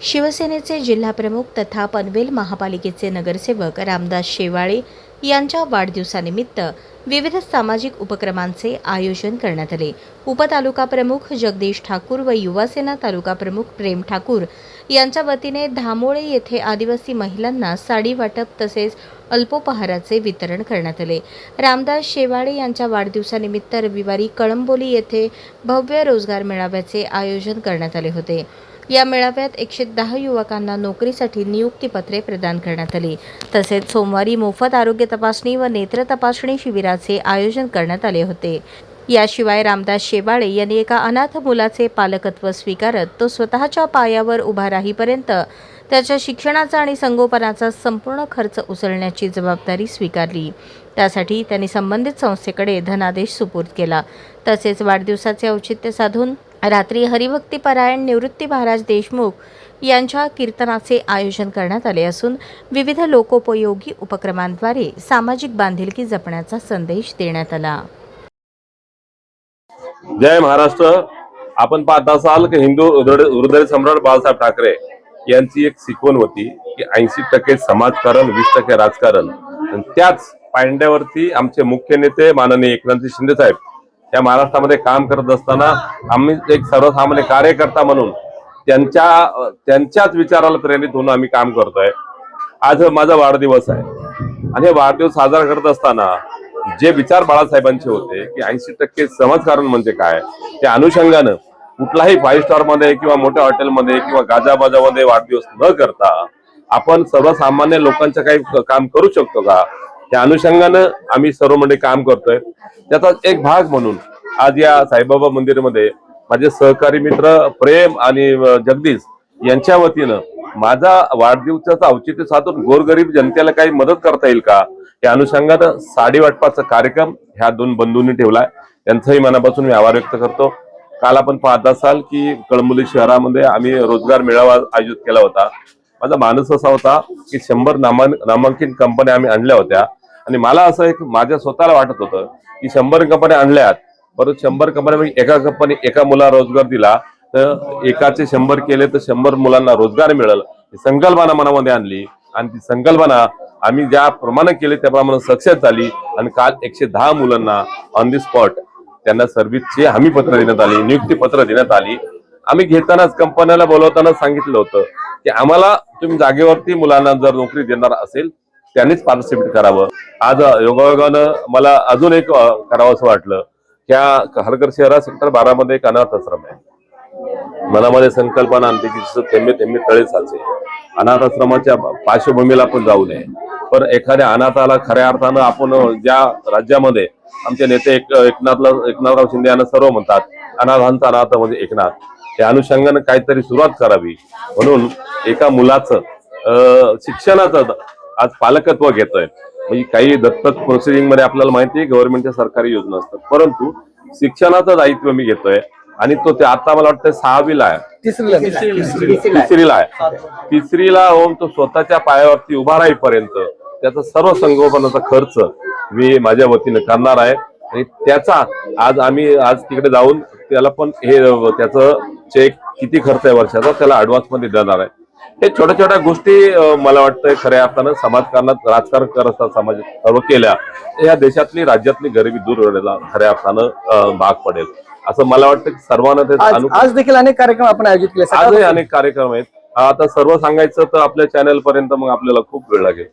शिवसेनेचे जिल्हाप्रमुख तथा पनवेल महापालिकेचे नगरसेवक रामदास शेवाळे यांच्या वाढदिवसानिमित्त विविध सामाजिक उपक्रमांचे आयोजन करण्यात आले। उपतालुका प्रमुख जगदीश ठाकूर व युवासेना तालुका प्रमुख प्रेम ठाकूर यांच्या वतीने धामोळे येथे आदिवासी महिलांना साडी वाटप तसेच अल्पोपहाराचे वितरण करण्यात आले। रामदास शेवाळे यांच्या वाढदिवसानिमित्त रविवारी कळंबोली येथे भव्य रोजगार मेळाव्याचे आयोजन करण्यात आले होते। या मेळाव्यात 110 युवकांना नोकरीसाठी नियुक्तीपत्रे प्रदान करण्यात आली। तसेच सोमवारी मोफत आरोग्य तपासणी व नेत्र तपासणी शिबिराचे आयोजन करण्यात आले होते। याशिवाय रामदास शेवाळे यांनी एका अनाथ मुलाचे पालकत्व स्वीकारत तो स्वतःच्या पायावर उभा राहीपर्यंत त्याच्या शिक्षणाचा आणि संगोपनाचा संपूर्ण खर्च उचलण्याची जबाबदारी स्वीकारली। त्यासाठी त्यांनी संबंधित संस्थेकडे धनादेश सुपूर्द केला। तसेच वाढदिवसाचे औचित्य साधून रात्री हरिभक्तीपरायण निवृत्ती महाराज देशमुख यांच्या कीर्तनाचे आयोजन करण्यात आले असून विविध लोकोपयोगी उपक्रमांद्वारे सामाजिक बांधिलकी जपण्याचा संदेश देण्यात आला। जय महाराष्ट्र। आपण पाहत असाल की हिंदू हृदय सम्राट बाळासाहेब ठाकरे यांची एक शिकवण होती की 80% समाजकारण 20% राजकारण। त्याच पायंड्यावरती आमचे मुख्य नेते माननीय एकनाथ शिंदे साहेब या महाराष्ट्रामध्ये काम करत असताना आम्ही एक सर्वसामान्य कार्यकर्ता म्हणून त्यांच्याच विचाराला प्रेरित होऊन आम्ही काम करतोय। आज माझा वाढदिवस आहे आणि हे वाढदिवस साजरा करत असताना जे विचार बाळासाहेबांचे होते की 80% समाजकारण म्हणजे काय, त्या अनुषंगानं कुठलाही 5 स्टार मध्ये किंवा मोठ्या हॉटेलमध्ये किंवा गाजाबाजामध्ये वाढदिवस न करता आपण सर्वसामान्य लोकांचं काही काम करू शकतो का, त्या अनुषंगानं आम्ही सर्व मंडळी काम करतोय। त्याचा एक भाग म्हणून आज या साईबाबा मंदिरामध्ये माझे सहकारी मित्र प्रेम आणि जगदीश यांच्या वतीनं माझा वाढदिवसाचा औचित्य साधून गोरगरीब जनतेला काही मदत करता येईल का, या अनुषंगानं साडी वाटपाचा कार्यक्रम ह्या 2 बंधूंनी ठेवलाय। त्यांचाही मनापासून मी आभार व्यक्त करतो। काल आपण पाहत असाल की कळंबोली शहरामध्ये आम्ही रोजगार मेळावा आयोजित केला होता। माझा मानस असा होता की 100 नामांकित कंपन्या आम्ही आणल्या होत्या आणि मला असं एक माझ्या स्वतःला वाटत होतं की 100 कंपन्या आणल्यात, परत 100 कंपन्यांपैकी एका कंपनी एका मुलाला रोजगार दिला तर एकाचे 100 केले तर 100 मुलांना रोजगार मिळेल, ही संकल्पना मनामध्ये आणली आणि ती संकल्पना आम्ही ज्या प्रमाणे केली त्याप्रमाणे सक्सेस झाली आणि काल 110 मुलांना ऑन दी स्पॉट त्यांना सर्व्हिसची हमी पत्र देण्यात आली, नियुक्ती पत्र देण्यात आली। आम्ही घेतानाच कंपन्याला बोलवताना सांगितलं होतं की आम्हाला तुम्ही जागेवरती मुलांना जर नोकरी देणार असेल त्यांनीच पार्टिसिपेट करावं। आज योगायोगानं मला अजून एक करावं असं वाटलं। त्या हरघर शहरात सेक्टर 12 मध्ये एक अनाथ आश्रम आहे। मनामध्ये संकल्पना आणते की थेंबे थेंबे तळे साचे, अनाथ आश्रमाच्या पार्श्वभूमीला आपण जाऊ नये, पण एखाद्या अनाथाला खऱ्या अर्थानं आपण ज्या राज्यामध्ये आमचे नेते एकनाथराव शिंदे यांना सर्व म्हणतात अनाथांचा अनाथ म्हणजे एकनाथ, त्या अनुषंगानं काहीतरी सुरुवात करावी म्हणून एका मुलाचं शिक्षणाचं आज पालकत्व घेतोय। म्हणजे काही दत्तक प्रोसिडिंग मध्ये आपल्याला माहिती आहे गव्हर्नमेंटच्या सरकारी योजना असतात, परंतु शिक्षणाचं दायित्व मी घेतोय आणि तो ते आता मला वाटतं 6वीला आहे, तिसरीला होऊन तो स्वतःच्या पायावरती उभा राहीपर्यंत त्याचा सर्व संगोपनाचा खर्च मी माझ्या वतीने करणार आहे आणि त्याचा आज तिकडे जाऊन त्याला पण हे त्याचं चेक किती खर्च आहे वर्षाचा त्याला ऍडव्हान्स मध्ये देणार आहे। हे छोट्या छोट्या गोष्टी मला वाटतं खऱ्या अर्थानं समाजकारणात राजकारण करत असतात समाज सर्व केल्या या देशातली राज्यातली गरिबी दूर होण्याला खऱ्या अर्थानं भाग पडेल असं मला वाटतं की सर्वांना ते आज देखील अनेक कार्यक्रम आपण आयोजित केले, आजही अनेक कार्यक्रम आहेत। आता सर्व सांगायचं तर आपल्या चॅनल पर्यंत मग आपल्याला खूप वेळ लागेल।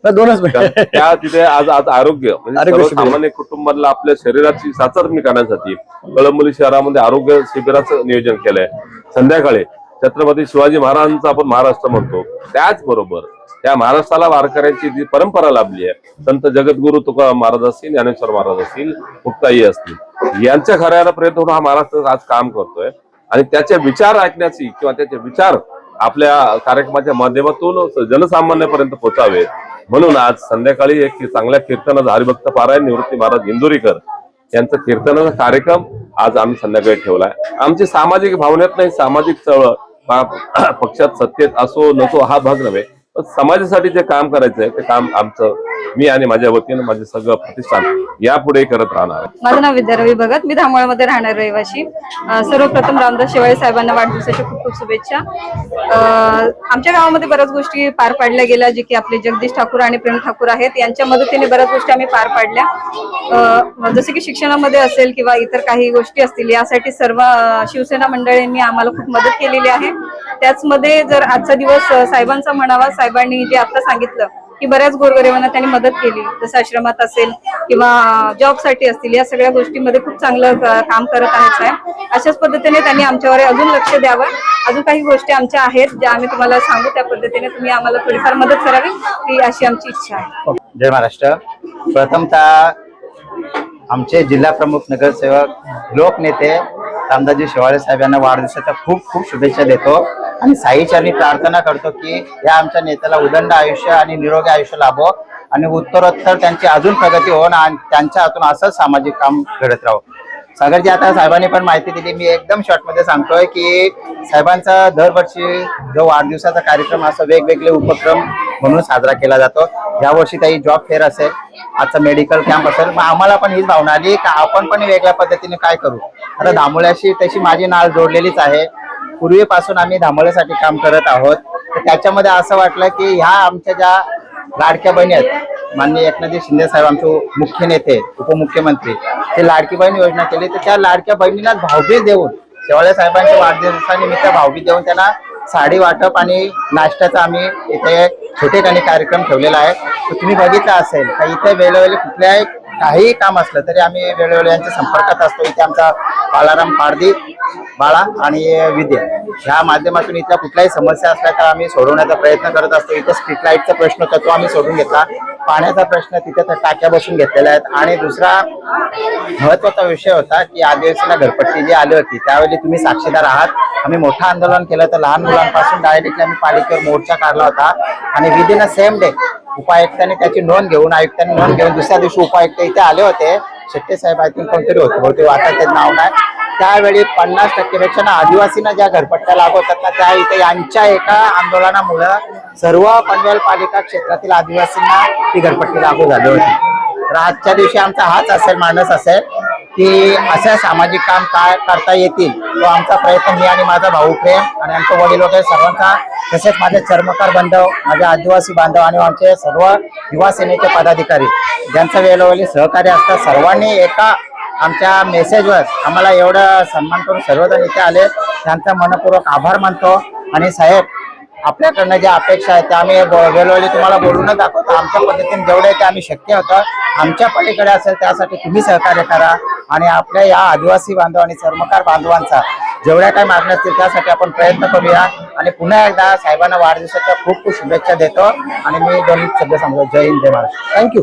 त्या तिथे आज आरोग्य म्हणजे सर्वसामान्य कुटुंबाला आपल्या शरीराची चाचपणी करण्यासाठी कळंबोली शहरामध्ये आरोग्य शिबिराचं नियोजन केलंय। संध्याकाळी छत्रपती शिवाजी महाराजांचा आपण महाराष्ट्र म्हणतो, त्याचबरोबर त्या महाराष्ट्राला वारकऱ्यांची जी परंपरा लाभली आहे, संत जगद्गुरु तुकाराम महाराज असतील, ज्ञानेश्वर महाराज असतील, मुक्ताई असतील, यांच्या खऱ्याला प्रयत्न होऊन हा महाराष्ट्र आज काम करतोय आणि त्याचे विचार ऐकण्याची किंवा त्याचे विचार आपल्या कार्यक्रमाच्या माध्यमातून जनसामान्यापर्यंत पोहोचावे म्हणून आज संध्याकाळी एक चांगल्या कीर्तनाचा हरिभक्त पारायण निवृत्ती महाराज इंदुरीकर यांचा कीर्तनाचा कार्यक्रम आज आम्ही संध्याकाळी ठेवलाय। आमची सामाजिक भावनेत नाही, सामाजिक चळवळ पक्षात सत्तेत असो नसो हा भाग नव्हे, समाजासाठी जे काम करायचंय ते काम आमचं मी आणि माझ्या वतीनं माझे सगळं प्रतिष्ठान यापुढे करत राहणार आहे. माझं नाव विद्या रवी भगत, मी धामोळमध्ये राहणार रहिवासी. सर्वप्रथम रामदास शेवाळे साहेबांना वाढदिवसाच्या खूप खूप शुभेच्छा. आमच्या गावामध्ये बऱ्याच गोष्टी पार पाडल्या गेल्या, जे की आपले जगदीश ठाकूर आणि प्रेम ठाकूर आहेत. यांच्या मदतीने बऱ्याच गोष्टी आम्ही पार पाडल्या, जसे की शिक्षणामध्ये असेल किंवा इतर काही गोष्टी असतील. यासाठी सर्व शिवसेना मंडळींनी आम्हाला खूप मदत केलेली आहे. त्याचमध्ये जर आजचा दिवस साहेबांचा म्हणावा, साहेबांनी जे आता सांगितलं की बऱ्याच गोरगरिबांना त्यांनी मदत केली, जसं आश्रमात असेल किंवा जॉबसाठी असतील, या सगळ्या गोष्टींमध्ये खूप चांगलं काम करत आहेत साहेब. अशाच पद्धतीने त्यांनी आमच्यावर अजून लक्ष द्यावं. अजून काही गोष्टी आमच्या आहेत ज्या आम्ही तुम्हाला सांगू, त्या पद्धतीने तुम्ही आम्हाला थोडीफार मदत करावी, ही अशी आमची इच्छा आहे. जय महाराष्ट्र. प्रथमतः आमचे जिल्हा प्रमुख, नगरसेवक, लोकनेते रामदासजी शेवाळे साहेब यांना वाढदिवसाच्या खूप खूप शुभेच्छा देतो आणि साईचरणी प्रार्थना करतो की या आमच्या नेत्याला उदंड आयुष्य आणि निरोगी आयुष्य लाभो आणि उत्तरोत्तर त्यांची अजून प्रगती होऊन आणि त्यांच्या हातून असंच सामाजिक काम घडत राहो. सागरजी, आता साहेबांनी पण माहिती दिली, मी एकदम शॉर्टमध्ये सांगतोय की साहेबांचा दरवर्षी जो वाढदिवसाचा कार्यक्रम असा वेगवेगळे उपक्रम म्हणून साजरा केला जातो. यावर्षी काही जॉब फेअर असेल, आजचा मेडिकल कॅम्प असेल, मग आम्हाला पण हीच भावना आली की आपण पण वेगळ्या पद्धतीने काय करू. आता धामोळ्याशी तशी माझी नाळ जोडलेलीच आहे. पूर्वीपासून आम्ही धामोळ्यासाठी काम करत आहोत. तर त्याच्यामध्ये असं वाटलं की ह्या आमच्या ज्या लाडक्या बहिणी आहेत, माननीय एकनाथ शिंदे साहेब आमचे मुख्य नेते, उपमुख्यमंत्री, ते लाडकी बहीण योजना केली. तर त्या लाडक्या बहिणीला भावभीज देऊन, शेवाळे साहेबांच्या वाढदिवसानिमित्त भावभीज देऊन त्यांना साडी वाटप आणि नाश्त्याचा आम्ही इथे छोटेखानी कार्यक्रम ठेवलेला आहे. तर तुम्ही बघितलं असेल का इथे वेळोवेळी कुठल्याही काही काम असलं तरी आम्ही वेळोवेळी यांच्या संपर्कात असतो. इथे आमचा बालाराम पारदी, बाळा आणि विद्या ह्या माध्यमातून इथल्या कुठल्याही समस्या असल्या तर आम्ही सोडवण्याचा प्रयत्न करत असतो. इथे स्ट्रीट लाईटचा प्रश्न होता, तो आम्ही सोडून घेतला. पाण्याचा प्रश्न तिथे त्या टाक्या बसून घेतलेल्या आहेत. आणि दुसरा महत्वाचा विषय होता की आदिवासीला घरपट्टी जी आली होती त्यावेळी तुम्ही साक्षीदार आहात. आम्ही मोठं आंदोलन केलं, तर लहान मुलांपासून डायरेक्टली आम्ही पालिकेवर मोर्चा काढला होता आणि विदिन अ सेम डे उपायुक्तांनी त्याची नोंद घेऊन, आयुक्तांनी नोंद घेऊन, दुसऱ्या दिवशी उपायुक्त इथे आले होते. शेट्टे साहेब आय थिंक कोणतरी होते, बहुतेक आता ते नाव नाही. त्यावेळी 50% ना आदिवासींना ज्या घरपट्ट्या लागवतात ना, त्या इथे यांच्या एका आंदोलनामुळे सर्व पनवेल पालिका क्षेत्रातील आदिवासींना ती घरपट्टी लागू झाली होती. तर आजच्या दिवशी आमचा हाच असेल, मानस असेल की अशा सामाजिक काम काय करता येतील, तो आमचा प्रयत्न मी आणि माझा भाऊ प्रेम आणि आमचे वडील वगैरे सर्वांचा, तसेच माझे चर्मकार बांधव, माझे आदिवासी बांधव आणि आमचे सर्व युवा सेनेचे पदाधिकारी ज्यांचं वेळोवेळी सहकार्य असतं, सर्वांनी एका आमच्या मेसेजवर आम्हाला एवढं सन्मान करून सर्वजण इथे आले, त्यांचा मनपूर्वक आभार मानतो. आणि साहेब, आपल्याकडनं ज्या अपेक्षा आहेत त्या आम्ही वेळोवेळी तुम्हाला बोलूनच दाखवतो. आमच्या पद्धतीने जेवढे ते आम्ही शक्य होतं, आमच्या पलीकडे असेल त्यासाठी तुम्ही सहकार्य करा आणि आपल्या या आदिवासी बांधव आणि चर्मकार बांधवांचा जेवढ्या काही मागण्या असतील त्यासाठी आपण प्रयत्न करूया. आणि पुन्हा एकदा साहेबांना वाढदिवसाच्या खूप खूप शुभेच्छा देतो आणि मी दोन शब्द सांगतो. जय हिंद, जय महाराष्ट्र. थँक्यू.